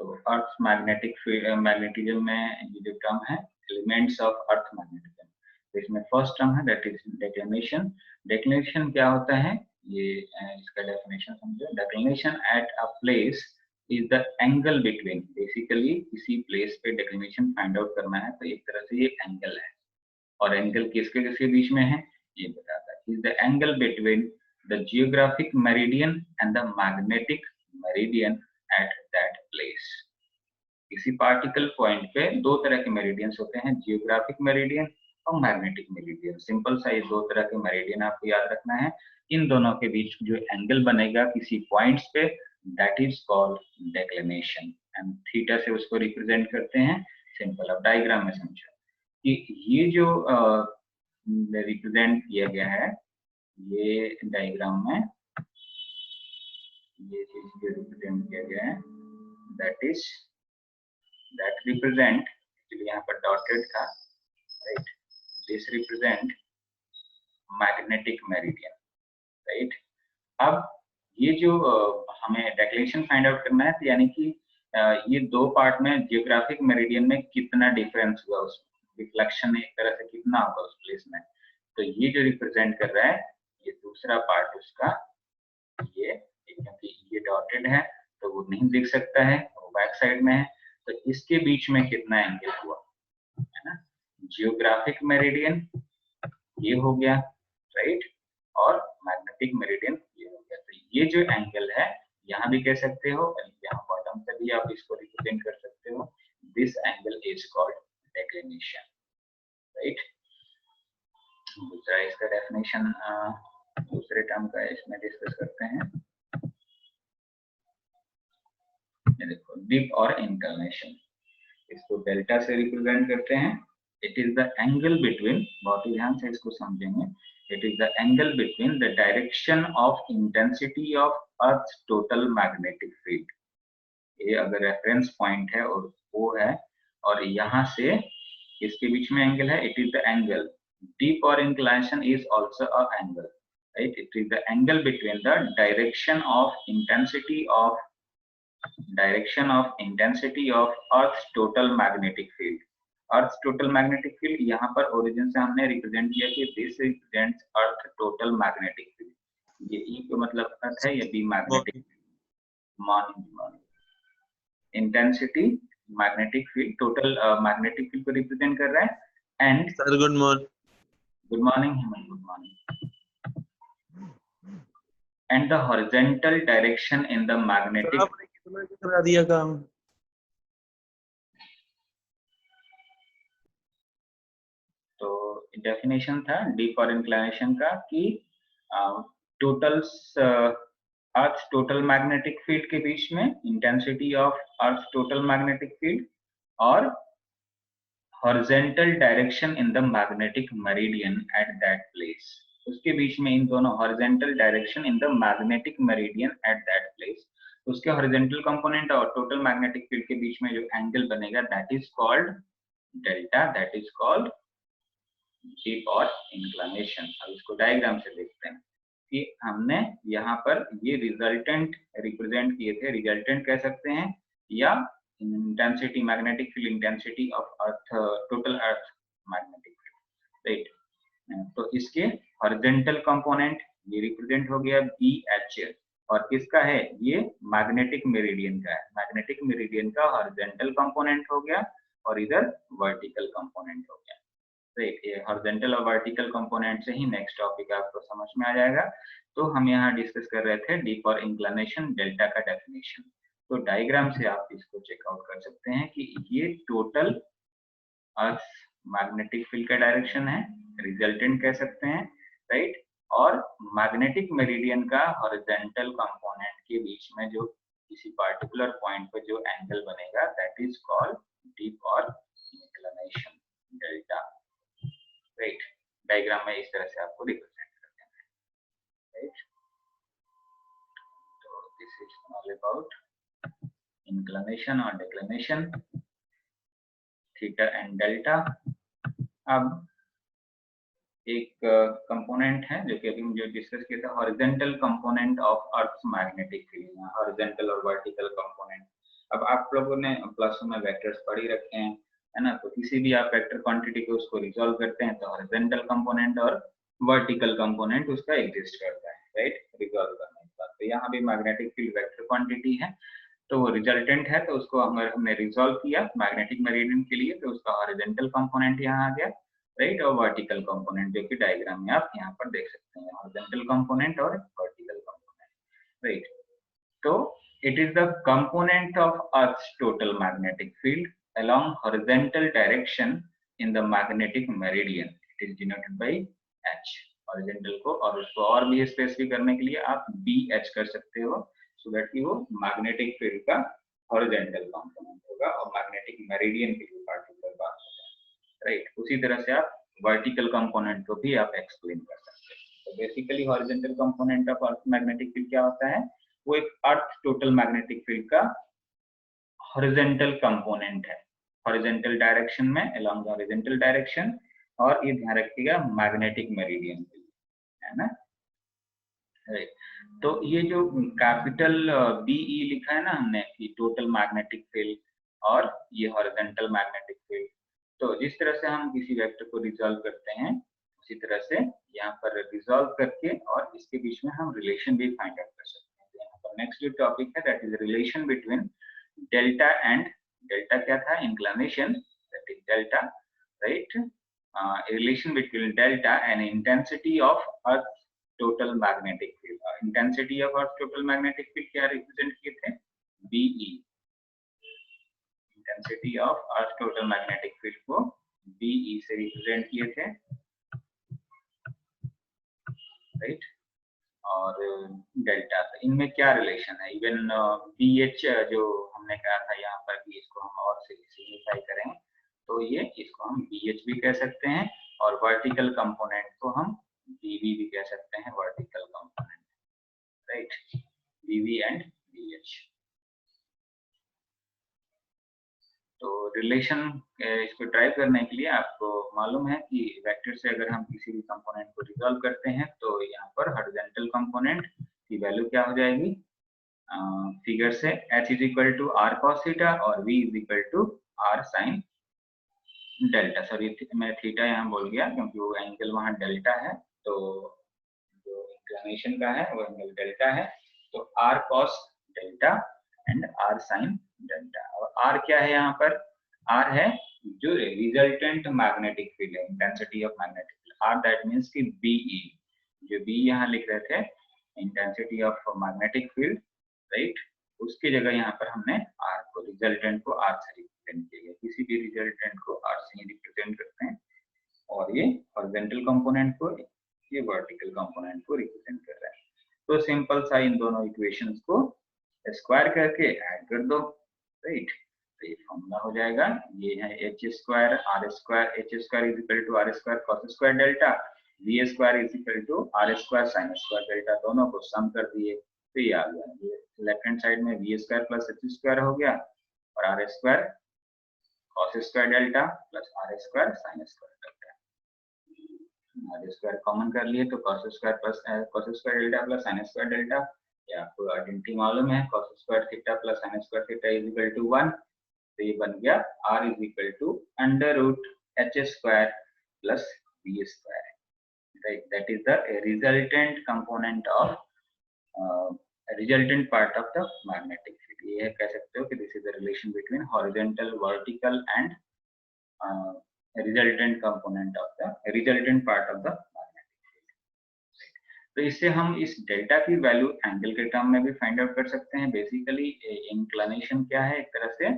तो अर्थ मैग्नेटिज्म में ये जो टर्म है एलिमेंट्स ऑफ अर्थ मैग्नेटिज्म, तो इसमें फर्स्ट टर्म है दैट इज डेक्लिनेशन। डेक्लिनेशन क्या होता है, ये इसका डेफिनेशन समझो। Declination at a place is the angle between, basically किसी प्लेस पे डेक्लिनेशन फाइंड आउट करना है तो एक तरह से ये एंगल है, और एंगल किसके किसके बीच में है ये बताता है। Is the angle between the geographic meridian and the magnetic meridian at that place. किसी पार्टिकल पॉइंट पे दो तरह के मेरिडियंस होते हैं, जियोग्राफिक मेरिडियन और मैग्नेटिक मेरिडियन। सिंपल सा ये दो तरह के मेरिडियन आपको याद रखना है। इन दोनों के बीच जो एंगल बनेगा किसी पॉइंट्स पे, that is called declination, and theta से उसको रिप्रेजेंट करते हैं। सिंपल, अब डायग्राम में समझो कि ये जो रिप्रेजेंट किया गया है, ये डायग्राम में ये चीज जो रिप्रेजेंट किया गया है that is that represent, actually यहाँ पर डॉटेड था, right, this represent magnetic meridian, right. अब ये जो हमें डेक्लिनेशन फाइंड आउट करना है, तो यानी कि ये दो पार्ट में जियोग्राफिक मेरिडियन में कितना डिफरेंस हुआ, उस रिफ्लेक्शन एक तरह से कितना होगा उस प्लेस में, तो ये जो रिप्रेजेंट कर रहा है ये दूसरा पार्ट उसका, ये क्योंकि ये डॉटेड है तो वो नहीं दिख सकता है, वो बैक साइड में है, तो इसके बीच में कितना एंगल हुआ है ना, जियोग्राफिक मेरिडियन ये हो गया, राइट, और मैग्नेटिक मेरिडियन ये हो गया। तो ये जो एंगल है यहाँ भी कह सकते हो, यहाँ बॉटम से भी आप इसको रिप्रेजेंट कर सकते हो, this angle is called declination, right. दूसरा इसका डेफिनेशन दूसरे टर्म का इसमें डिस्कस करते हैं। देखो, डिप और इंक्लिनेशन, इसको डेल्टा से रिप्रेजेंट करते हैं। It is the angle between, बहुत ही ध्यान से इसको समझेंगे, it is the angle between the direction of intensity of earth total magnetic field. ये अगर रेफरेंस पॉइंट है और वो है, और यहाँ से इसके बीच में एंगल है, it is the angle. Dip और inclination is also a angle, right. It is the angle between the direction of intensity of Earth's total magnetic field. Earth's total magnetic field यहाँ पर ओरिजिन से हमने represent किया कि this represents Earth total magnetic field. ये E का मतलब अर्थ है, ये B magnetic field, morning intensity magnetic field, total magnetic field को रिप्रेजेंट कर रहा है। And sir good morning Hemant, good morning. And the horizontal direction in the magnetic, करा दिया काम। तो डेफिनेशन था डीप और इंक्लिनेशन का कि total earth total magnetic field के बीच में intensity of earth total magnetic field और horizontal direction in the magnetic meridian at that place, उसके बीच में इन दोनों horizontal direction in the magnetic meridian at that place, उसके हॉरिजॉन्टल कंपोनेंट और टोटल मैग्नेटिक फील्ड के बीच में जो एंगल बनेगा that is called delta, that is called dip और इंक्लिनेशन। अब इसको डायग्राम से देखते हैं कि हमने यहाँ पर ये रिजल्टेंट रिप्रेजेंट किए थे, रिजल्टेंट कह सकते हैं, या intensity magnetic field intensity of earth total earth magnetic field, right. तो इसके हॉरिजॉन्टल कंपोनेंट ये रिप्रेजेंट हो गया BH, और किसका है ये मैग्नेटिक मेरिडियन का है, मैग्नेटिक मेरिडियन का हॉरिजॉन्टल कंपोनेंट हो गया और इधर वर्टिकल कंपोनेंट हो गया, राइट। ये हॉरिजॉन्टल और वर्टिकल कंपोनेंट से ही नेक्स्ट टॉपिक आपको समझ में आ जाएगा। तो हम यहाँ डिस्कस कर रहे थे डीप और इंक्लिनेशन डेल्टा का डेफिनेशन। तो डायग्राम से आप इसको चेकआउट कर सकते हैं कि ये टोटल अर्थ मैग्नेटिक फील्ड का डायरेक्शन है, रिजल्टेंट कह सकते हैं, राइट, और मैग्नेटिक मेरिडियन का हॉरिजॉन्टल कंपोनेंट के बीच में जो किसी पार्टिकुलर पॉइंट पर जो एंगल बनेगा दैट इज कॉल्ड डीप और इंक्लिनेशन डेल्टा, राइट। डायग्राम में इस तरह से आपको रिप्रेजेंट करते हैं, राइट। तो this is all about inclination और डिक्लिनेशन, थीटा एंड डेल्टा। अब एक कंपोनेंट है जो कि अभी हम जो डिस्कस किया था, horizontal component of earth magnetic field, horizontal और वर्टिकल कंपोनेंट। अब आप लोगों ने प्लस में वेक्टर्स पढ़ ही रखे हैं, है ना, तो किसी भी आप वेक्टर क्वांटिटी को उसको रिजॉल्व करते हैं तो हॉरिजॉन्टल कंपोनेंट और वर्टिकल कंपोनेंट उसका एग्जिस्ट करता है, राइट, रिजॉल्व करने के बाद। तो यहाँ भी मैग्नेटिक फील्ड वेक्टर क्वांटिटी है, तो वो रिजल्टेंट है, तो उसको हमने रिजॉल्व किया मैग्नेटिक मेरिडियन के लिए, तो उसका हॉरिजॉन्टल कंपोनेंट यहाँ आ गया, राइट, और वर्टिकल कंपोनेंट जो कि डायग्राम में आप यहाँ पर देख सकते हैं, हॉरिजॉन्टल कंपोनेंट और वर्टिकल कंपोनेंट, राइट। तो it is the component of Earth's total magnetic field along horizontal direction in the magnetic meridian. It is denoted by H. Horizontal को और उसको और भी स्पेसिफाई करने के लिए आप BH कर सकते हो, so that कि वो मैग्नेटिक फील्ड का हॉरिजॉन्टल कंपोनेंट होगा और मैग्नेटिक मेरिडियन के लिए पार्टिकुलर बात होगा, राइट। उसी तरह से आप वर्टिकल कंपोनेंट को भी आप एक्सप्लेन कर सकते हैं। तो basically horizontal component of earth magnetic field क्या होता है, वो एक अर्थ टोटल मैग्नेटिक फील्ड का हॉरिजॉन्टल कंपोनेंट है, हॉरिजॉन्टल डायरेक्शन में, अलोंग द हॉरिजॉन्टल डायरेक्शन, और ये ध्यान रखिएगा मैग्नेटिक मेरिडियन के लिए, है ना, राइट। तो ये जो कैपिटल BE लिखा है ना हमने कि टोटल मैग्नेटिक फील्ड और ये हॉरिजॉन्टल मैग्नेटिक फील्ड, तो जिस तरह से हम किसी वेक्टर को रिजॉल्व करते हैं उसी तरह से यहाँ पर रिजॉल्व करके और इसके बीच में हम रिलेशन भी फाइंड आउट कर सकते हैं। यहाँ पर नेक्स्ट जो टॉपिक है that is relation between delta and, delta क्या था, inclination, that is delta, right, relation between delta and intensity of earth total magnetic field. Intensity of earth total magnetic field क्या रिप्रेजेंट किए थे, BE, intensity of earth total magnetic field को BE से represent किए थे, right, और delta, इनमें क्या रिलेशन है, इवन BH जो हमने कहा था यहाँ पर कि इसको हम और से सिम्प्लीफाई करें तो ये इसको हम BH भी कह सकते हैं और वर्टिकल कंपोनेंट को हम BV भी कह सकते हैं, vertical component, right, BV and BH। तो रिलेशन इसको ड्राइव करने के लिए आपको मालूम है कि वेक्टर से अगर हम किसी भी कंपोनेंट को रिजॉल्व करते हैं तो यहाँ पर हॉरिजॉन्टल कंपोनेंट की वैल्यू क्या हो जाएगी, फिगर से H is equal to R cos theta और V is equal to R sin delta. Sorry मैं थीटा यहाँ बोल गया क्योंकि वो एंगल वहाँ डेल्टा है, तो जो इंक्लिनेशन का है वो एंगल डेल्टा है, तो R cos delta and R sin delta. और R क्या है यहाँ पर, R है जो रिजल्टेंट मैग्नेटिक फील्ड है, intensity of magnetic field, R that means कि BE, जो B यहाँ लिख रहे थे intensity of magnetic field, right, उसकी जगह यहाँ पर हमने R को, रिजल्टेंट को R से रिप्रेजेंट किया, किसी भी रिजल्टेंट को R से रिप्रेजेंट करते हैं, और ये हॉरिजॉन्टल कंपोनेंट को, ये वर्टिकल कंपोनेंट को रिप्रेजेंट कर रहा है। तो सिंपल सा इन दोनों इक्वेशंस को स्क्वायर करके ऐड कर दो, राइट, तो ये फॉर्मूला हो जाएगा, ये है h square r square, h square is equal to r square cos square delta, v square is equal to r square sin square delta, दोनों को सम कर दिए तो ये आ गया, ये लेफ्ट हैंड साइड में v square plus h square हो गया और r square cos square delta plus r square sin square delta, r square common कर लिए तो cos square plus cos square delta plus sin square delta, ये आपको identity मालूम है, cos square theta plus sin square theta is equal to 1, तो ये बन गया r is equal to under root h square plus v square, right, that is the resultant component of resultant part of the magnetic field. ये कह सकते हो कि this is the relation between horizontal, vertical and resultant component of the resultant part of the magnetic field. तो इससे हम इस delta की वैल्यू एंगल के टर्म में भी फाइंड आउट कर सकते हैं। बेसिकली इंक्लिनेशन क्या है, एक तरह से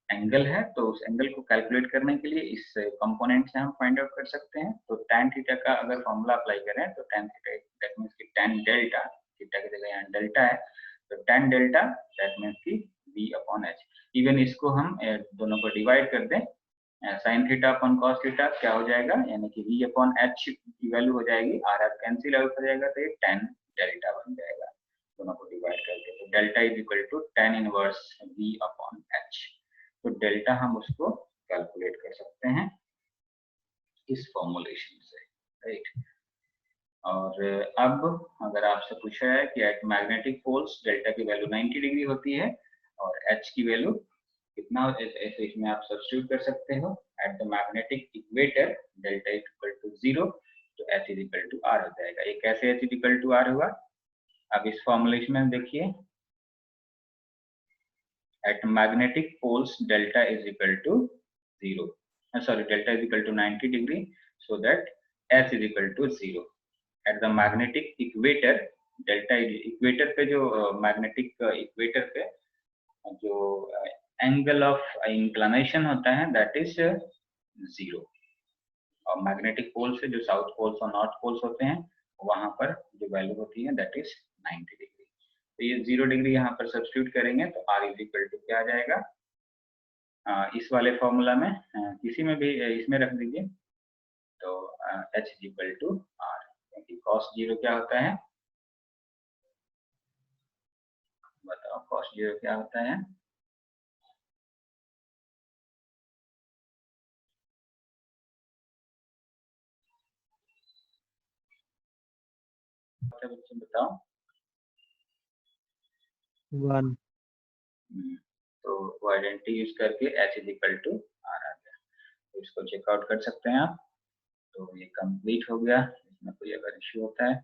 एंगल है, तो उस एंगल को कैलकुलेट करने के लिए इस कंपोनेंट से हम फाइंड आउट कर सकते हैं। तो tan थीटा का अगर फॉर्मूला अप्लाई करें तो tan थीटा दैट मींस कि tan डेल्टा, थीटा की जगह यहाँ डेल्टा है, तो tan डेल्टा दैट मींस कि v अपॉन h। इवन इसको हम दोनों को डिवाइड कर दें, sin theta upon cos theta क्या हो जाएगा, यानी कि v अपॉन h की वैल्यू हो जाएगी, r कैंसिल आउट हो जाएगा, तो ये tan डेल्टा बन जाएगा दोनों को डिवाइड करके। तो delta is equal to tan inverse v upon h। तो डेल्टा हम उसको कैलकुलेट कर सकते हैं इस फॉर्मूलेशन से, राइट। और अब अगर आपसे पूछा है कि एट मैग्नेटिक पोल्स डेल्टा की वैल्यू 90 डिग्री होती है और H की वैल्यू कितना, ऐसे इसमें आप सब्स्टिट्यूट कर सकते हो। At the magnetic equator delta is equal to 0, तो H is equal to R हो जाएगा। ये कैसे H is equal to R हुआ, अब इस फॉर्मुलेशन में देखिए, at magnetic poles delta is equal to 0, delta is equal to 90 degree, so that S is equal to 0. At the magnetic equator delta equator पे जो magnetic equator पे जो angle of inclination होता है that is 0, और magnetic pole से जो south poles और नॉर्थ पोल्स होते हैं वहां पर जो वैल्यू होती है दैट इज 90 डिग्री। तो ये 0 डिग्री यहाँ पर सब्स्टिट्यूट करेंगे तो R इज इक्वल टू क्या आ जाएगा, इस वाले फॉर्मूला में किसी में भी इसमें रख दीजिए, तो H is equal to R, क्योंकि cos 0 क्या होता है, बताओ cos 0 क्या होता है, बच्चे बताओ। 1। तो वो आइडेंटिटी यूज करके H is equal to R आ गया, तो इसको चेकआउट कर सकते हैं आप। तो ये कंप्लीट हो गया, इसमें कोई अगर इश्यू होता है